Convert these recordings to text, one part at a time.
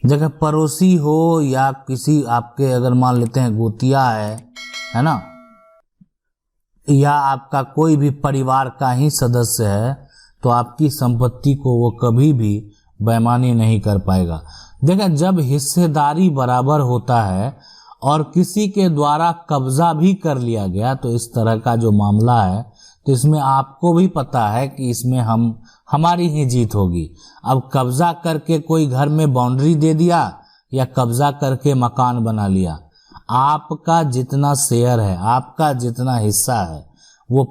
देखिए, पड़ोसी हो या किसी आपके, अगर मान लेते हैं गोतिया है ना, या आपका कोई भी परिवार का ही सदस्य है, तो आपकी संपत्ति को वो कभी भी बेईमानी नहीं कर पाएगा। देखिए, जब हिस्सेदारी बराबर होता है और किसी के द्वारा कब्जा भी कर लिया गया, तो इस तरह का जो मामला है, तो इसमें आपको भी पता है कि इसमें हमारी ही जीत होगी। अब कब्जा करके कोई घर में बाउंड्री दे दिया या कब्जा करके मकान बना लिया, आपका जितना शेयर है, आपका जितना हिस्सा है, वो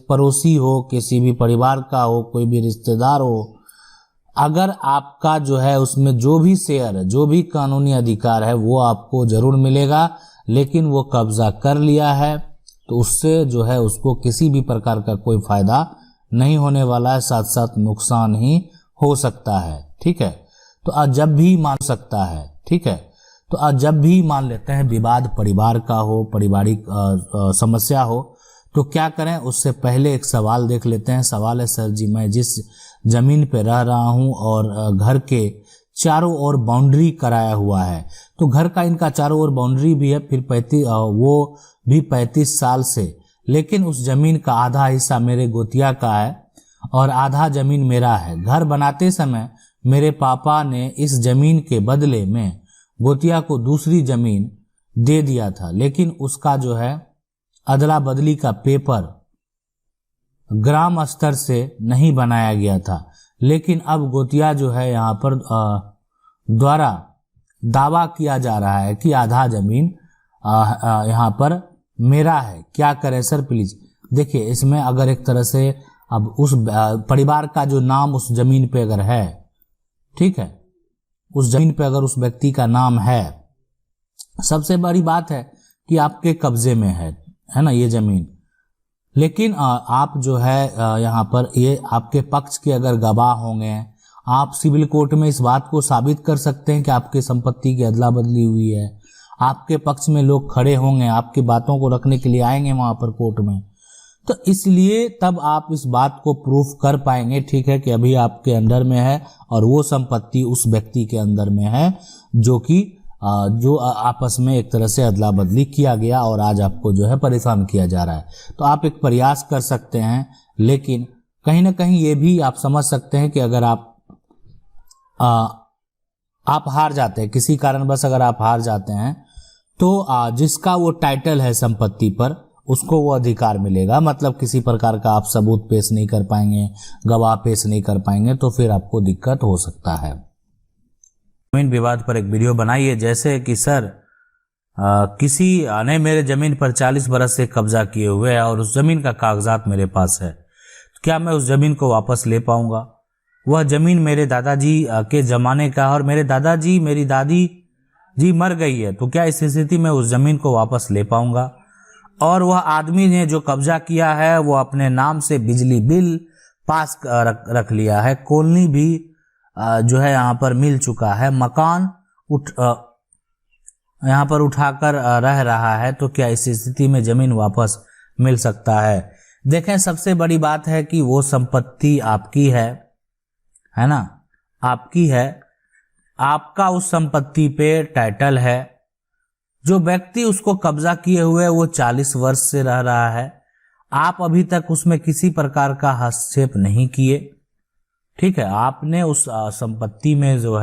पड़ोसी हो, किसी भी परिवार का हो, कोई भी रिश्तेदार हो, अगर आपका जो है उसमें जो भी शेयर है, जो भी कानूनी अधिकार है, वो आपको जरूर मिलेगा। लेकिन वो कब्जा कर लिया है तो उससे जो है उसको किसी भी प्रकार का कोई फायदा नहीं होने वाला है, साथ साथ नुकसान ही हो सकता है। ठीक है, तो जब भी मान सकता है, ठीक है, तो जब भी मान लेते हैं विवाद परिवार का हो, पारिवारिक समस्या हो, तो क्या करें, उससे पहले एक सवाल देख लेते हैं। सवाल है, सर जी मैं जिस जमीन पे रह रहा हूं और घर के चारों ओर बाउंड्री कराया हुआ है, तो घर का इनका चारों ओर बाउंड्री भी है, फिर 35 साल से, लेकिन उस जमीन का आधा हिस्सा मेरे गोतिया का है और आधा जमीन मेरा है। घर बनाते समय मेरे पापा ने इस जमीन के बदले में गोतिया को दूसरी जमीन दे दिया था, लेकिन उसका जो है अदला बदली का पेपर ग्राम स्तर से नहीं बनाया गया था। लेकिन अब गोतिया जो है यहाँ पर द्वारा दावा किया जा रहा है कि आधा जमीन यहाँ पर मेरा है। क्या करें सर प्लीज। देखिए, इसमें अगर एक तरह से अब उस परिवार का जो नाम उस जमीन पे अगर है, ठीक है, उस जमीन पे अगर उस व्यक्ति का नाम है, सबसे बड़ी बात है कि आपके कब्जे में है ना ये जमीन। लेकिन आप जो है यहाँ पर ये आपके पक्ष के अगर गवाह होंगे, आप सिविल कोर्ट में इस बात को साबित कर सकते हैं कि आपके संपत्ति की अदला बदली हुई है। आपके पक्ष में लोग खड़े होंगे, आपकी बातों को रखने के लिए आएंगे वहां पर कोर्ट में, तो इसलिए तब आप इस बात को प्रूफ कर पाएंगे, ठीक है, कि अभी आपके अंडर में है और वो संपत्ति उस व्यक्ति के अंदर में है जो आपस में एक तरह से अदला बदली किया गया और आज आपको जो है परेशान किया जा रहा है। तो आप एक प्रयास कर सकते हैं, लेकिन कहीं ना कहीं ये भी आप समझ सकते हैं कि अगर आप हार जाते हैं, किसी कारणवश अगर आप हार जाते हैं, तो जिसका वो टाइटल है संपत्ति पर, उसको वो अधिकार मिलेगा। मतलब किसी प्रकार का आप सबूत पेश नहीं कर पाएंगे, गवाह पेश नहीं कर पाएंगे, तो फिर आपको दिक्कत हो सकता है। जमीन विवाद पर एक वीडियो बनाइए, जैसे कि सर किसी ने मेरे जमीन पर 40 बरस से कब्जा किए हुए है और उस जमीन का कागजात मेरे पास है, तो क्या मैं उस जमीन को वापस ले पाऊंगा? वह जमीन मेरे दादाजी के जमाने का है और मेरे दादाजी मेरी दादी जी मर गई है, तो क्या इस स्थिति में उस जमीन को वापस ले पाऊंगा? और वह आदमी ने जो कब्जा किया है वो अपने नाम से बिजली बिल पास रख लिया है, कॉलोनी भी जो है यहाँ पर मिल चुका है, मकान यहाँ पर उठाकर रह रहा है, तो क्या इस स्थिति में जमीन वापस मिल सकता है? देखें, सबसे बड़ी बात है कि वो संपत्ति आपकी है ना, आपकी है, आपका उस संपत्ति पे टाइटल है। जो व्यक्ति उसको कब्जा किए हुए वो 40 वर्ष से रह रहा है, आप अभी तक उसमें किसी प्रकार का हस्तक्षेप नहीं किए, ठीक है, आपने उस संपत्ति में जो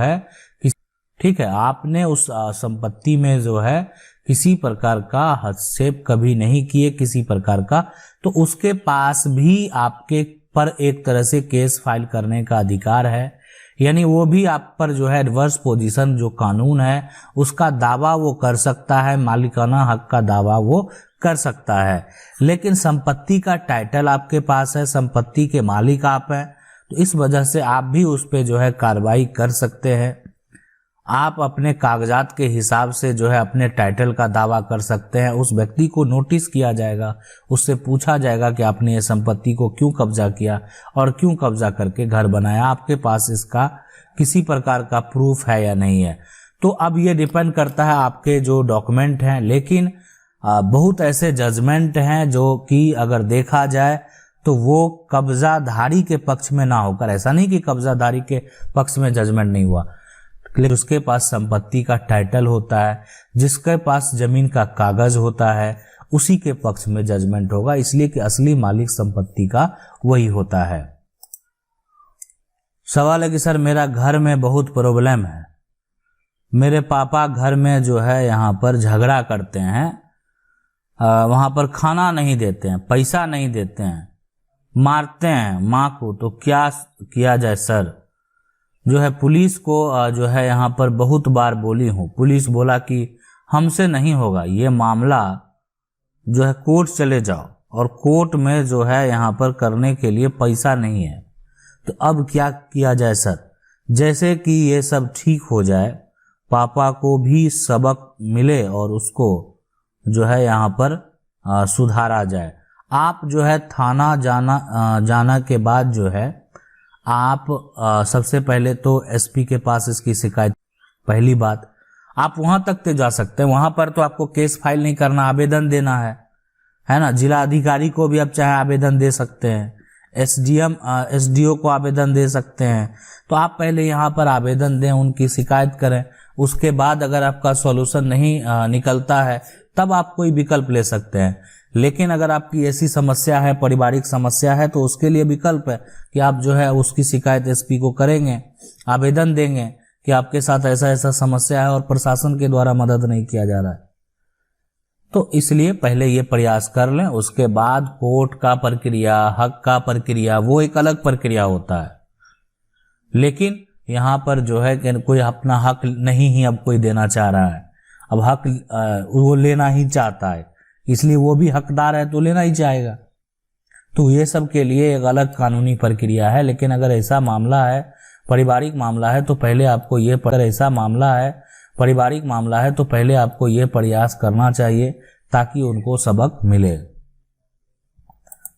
है किसी प्रकार का हस्तक्षेप कभी नहीं किए, किसी प्रकार का, तो उसके पास भी आपके पर एक तरह से केस फाइल करने का अधिकार है। यानी वो भी आप पर जो है एडवर्स पोजीशन जो कानून है उसका दावा वो कर सकता है, मालिकाना हक का दावा वो कर सकता है। लेकिन संपत्ति का टाइटल आपके पास है, संपत्ति के मालिक आप हैं, तो इस वजह से आप भी उस पे जो है कार्रवाई कर सकते हैं। आप अपने कागजात के हिसाब से जो है अपने टाइटल का दावा कर सकते हैं। उस व्यक्ति को नोटिस किया जाएगा, उससे पूछा जाएगा कि आपने ये संपत्ति को क्यों कब्जा किया और क्यों कब्जा करके घर बनाया, आपके पास इसका किसी प्रकार का प्रूफ है या नहीं है। तो अब ये डिपेंड करता है आपके जो डॉक्यूमेंट हैं। लेकिन बहुत ऐसे जजमेंट हैं जो कि अगर देखा जाए तो वो कब्जाधारी के पक्ष में ना होकर, ऐसा नहीं कि कब्जाधारी के पक्ष में जजमेंट नहीं हुआ, लेकिन उसके पास संपत्ति का टाइटल होता है, जिसके पास जमीन का कागज होता है, उसी के पक्ष में जजमेंट होगा, इसलिए कि असली मालिक संपत्ति का वही होता है। सवाल है कि सर मेरा घर में बहुत प्रॉब्लम है, मेरे पापा घर में जो है यहाँ पर झगड़ा करते हैं, वहाँ पर खाना नहीं देते हैं, पैसा नहीं देते हैं, मारते हैं माँ को, तो क्या किया जाए सर? जो है पुलिस को जो है यहाँ पर बहुत बार बोली हूँ, पुलिस बोला कि हमसे नहीं होगा, ये मामला जो है कोर्ट चले जाओ, और कोर्ट में जो है यहाँ पर करने के लिए पैसा नहीं है। तो अब क्या किया जाए सर? जैसे कि ये सब ठीक हो जाए, पापा को भी सबक मिले और उसको जो है यहाँ पर सुधारा जाए। आप जो है थाना जाना के बाद जो है आप सबसे पहले तो एसपी के पास इसकी शिकायत, पहली बात आप वहां तक तो जा सकते हैं, वहां पर तो आपको केस फाइल नहीं करना, आवेदन देना है ना। जिला अधिकारी को भी आप चाहे आवेदन दे सकते हैं, एसडीएम एसडीओ को आवेदन दे सकते हैं। तो आप पहले यहाँ पर आवेदन दें, उनकी शिकायत करें, उसके बाद अगर आपका सॉल्यूशन नहीं निकलता है तब आप कोई विकल्प ले सकते हैं। लेकिन अगर आपकी ऐसी समस्या है, पारिवारिक समस्या है, तो उसके लिए विकल्प है कि आप जो है उसकी शिकायत एसपी को करेंगे, आवेदन देंगे कि आपके साथ ऐसा ऐसा समस्या है और प्रशासन के द्वारा मदद नहीं किया जा रहा है। तो इसलिए पहले ये प्रयास कर लें, उसके बाद कोर्ट का प्रक्रिया, हक का प्रक्रिया, वो एक अलग प्रक्रिया होता है। लेकिन यहाँ पर जो है कि कोई अपना हक नहीं ही अब कोई देना चाह रहा है, अब हक वो लेना ही चाहता है, इसलिए वो भी हकदार है तो लेना ही चाहेगा। तो ये सब के लिए एक अलग कानूनी प्रक्रिया है। लेकिन अगर ऐसा मामला है, पारिवारिक मामला है, तो पहले आपको ये प्रयास करना चाहिए ताकि उनको सबक मिले।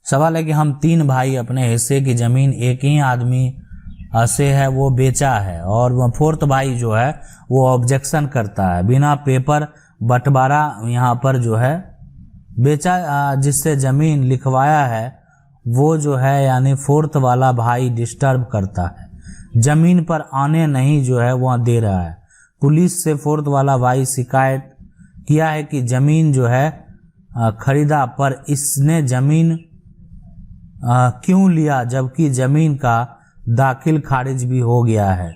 सवाल है कि हम 3 भाई अपने हिस्से की जमीन एक ही आदमी से है वो बेचा है, और 4th भाई जो है वो ऑब्जेक्शन करता है, बिना पेपर बंटवारा यहाँ पर जो है बेचा, जिससे जमीन लिखवाया है वो जो है यानी 4th वाला भाई डिस्टर्ब करता है, जमीन पर आने नहीं जो है वह दे रहा है। पुलिस से 4th वाला भाई शिकायत किया है कि जमीन जो है खरीदा, पर इसने जमीन क्यों लिया जबकि जमीन का दाखिल खारिज भी हो गया है।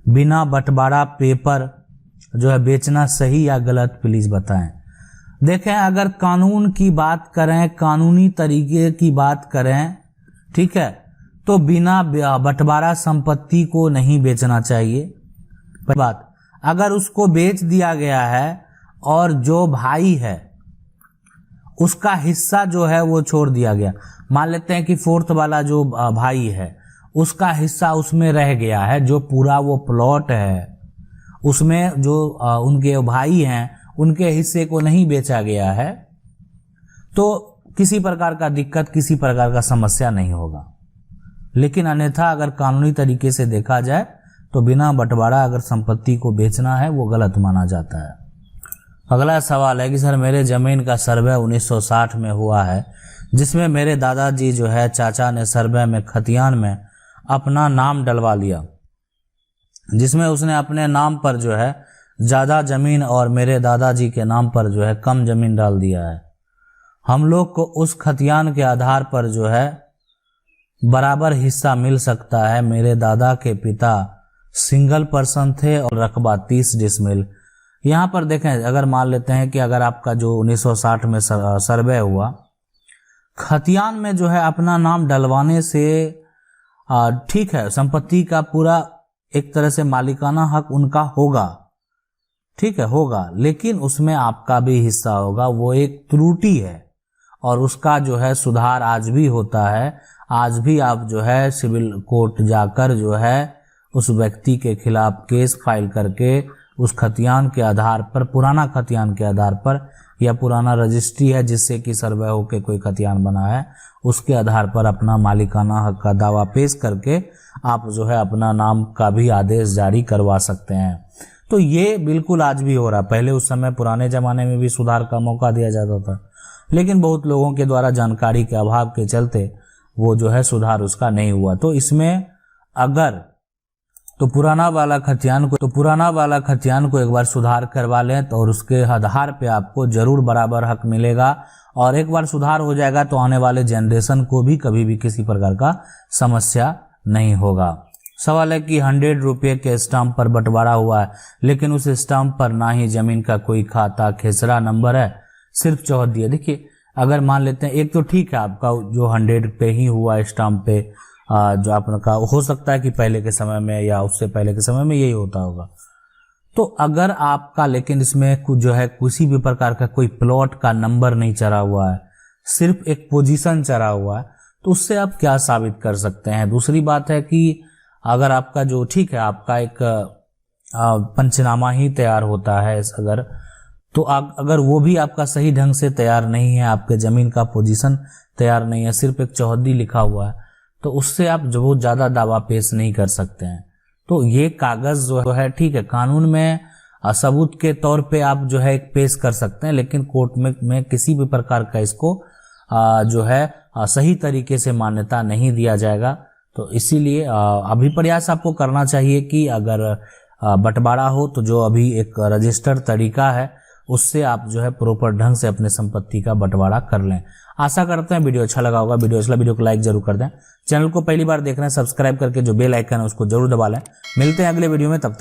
बिना बंटवारा पेपर जो है बेचना सही या गलत, प्लीज बताएं। देखें, अगर कानून की बात करें, कानूनी तरीके की बात करें, ठीक है, तो बिना बंटवारा संपत्ति को नहीं बेचना चाहिए। बात अगर उसको बेच दिया गया है और जो भाई है उसका हिस्सा जो है वो छोड़ दिया गया, मान लेते हैं कि 4th वाला जो भाई है उसका हिस्सा उसमें रह गया है, जो पूरा वो प्लॉट है उसमें जो उनके भाई हैं उनके हिस्से को नहीं बेचा गया है, तो किसी प्रकार का दिक्कत, किसी प्रकार का समस्या नहीं होगा। लेकिन अन्यथा अगर कानूनी तरीके से देखा जाए तो बिना बंटवारा अगर संपत्ति को बेचना है वो गलत माना जाता है। अगला सवाल है कि सर मेरे जमीन का सर्वे 1960 में हुआ है, जिसमें मेरे दादाजी जो है चाचा ने सर्वे में खतियान में अपना नाम डलवा लिया, जिसमें उसने अपने नाम पर जो है ज़्यादा ज़मीन और मेरे दादाजी के नाम पर जो है कम ज़मीन डाल दिया है। हम लोग को उस खतियान के आधार पर जो है बराबर हिस्सा मिल सकता है। मेरे दादा के पिता सिंगल पर्सन थे और रकबा 30 डिसमिल। यहाँ पर देखें, अगर मान लेते हैं कि अगर आपका जो 1960 में सर्वे हुआ, खतियान में जो है अपना नाम डलवाने से ठीक है, संपत्ति का पूरा एक तरह से मालिकाना हक उनका होगा, ठीक है होगा, लेकिन उसमें आपका भी हिस्सा होगा। वो एक त्रुटि है और उसका जो है सुधार आज भी होता है। आज भी आप जो है सिविल कोर्ट जाकर जो है उस व्यक्ति के खिलाफ केस फाइल करके उस खतियान के आधार पर, पुराना खतियान के आधार पर या पुराना रजिस्ट्री है जिससे कि सर्वे होकर कोई खतियान बना है, उसके आधार पर अपना मालिकाना हक का दावा पेश करके आप जो है अपना नाम का भी आदेश जारी करवा सकते हैं। तो ये बिल्कुल आज भी हो रहा है। पहले उस समय पुराने ज़माने में भी सुधार का मौका दिया जाता था, लेकिन बहुत लोगों के द्वारा जानकारी के अभाव के चलते वो जो है सुधार उसका नहीं हुआ। तो इसमें अगर तो पुराना वाला खतियान को एक बार सुधार करवा लें तो, और उसके आधार पे आपको जरूर बराबर हक मिलेगा। और एक बार सुधार हो जाएगा तो आने वाले जनरेशन को भी कभी भी किसी प्रकार का समस्या नहीं होगा। सवाल है कि 100 रुपये के स्टाम्प पर बंटवारा हुआ है, लेकिन उस स्टाम्प पर ना ही जमीन का कोई खाता खेसरा नंबर है, सिर्फ चौहद्दी है। देखिए, अगर मान लेते हैं एक तो ठीक है, आपका जो 100 पे ही हुआ स्टाम्प पे, जो आपका हो सकता है कि पहले के समय में या उससे पहले के समय में यही होता होगा। तो अगर आपका, लेकिन इसमें कुछ जो है किसी भी प्रकार का कोई प्लॉट का नंबर नहीं चढ़ा हुआ है, सिर्फ एक पोजीशन चढ़ा हुआ है, तो उससे आप क्या साबित कर सकते हैं। दूसरी बात है कि अगर आपका जो ठीक है, आपका एक पंचनामा ही तैयार होता है, अगर तो अगर वो भी आपका सही ढंग से तैयार नहीं है, आपके जमीन का पोजीशन तैयार नहीं है, सिर्फ एक चौहद्दी लिखा हुआ है, तो उससे आप जो बहुत ज्यादा दावा पेश नहीं कर सकते हैं। तो ये कागज जो है ठीक है, कानून में सबूत के तौर पे आप जो है एक पेश कर सकते हैं, लेकिन कोर्ट में किसी भी प्रकार का इसको जो है सही तरीके से मान्यता नहीं दिया जाएगा। तो इसीलिए अभी प्रयास आपको करना चाहिए कि अगर बंटवारा हो तो जो अभी एक रजिस्टर तरीका है उससे आप जो है प्रॉपर ढंग से अपने संपत्ति का बंटवारा कर लें। आशा करते हैं वीडियो अच्छा लगा होगा। वीडियो को लाइक जरूर कर दें। चैनल को पहली बार देख रहे हैं, सब्सक्राइब करके जो बेल आइकन है उसको जरूर दबा लें। मिलते हैं अगले वीडियो में, तब तक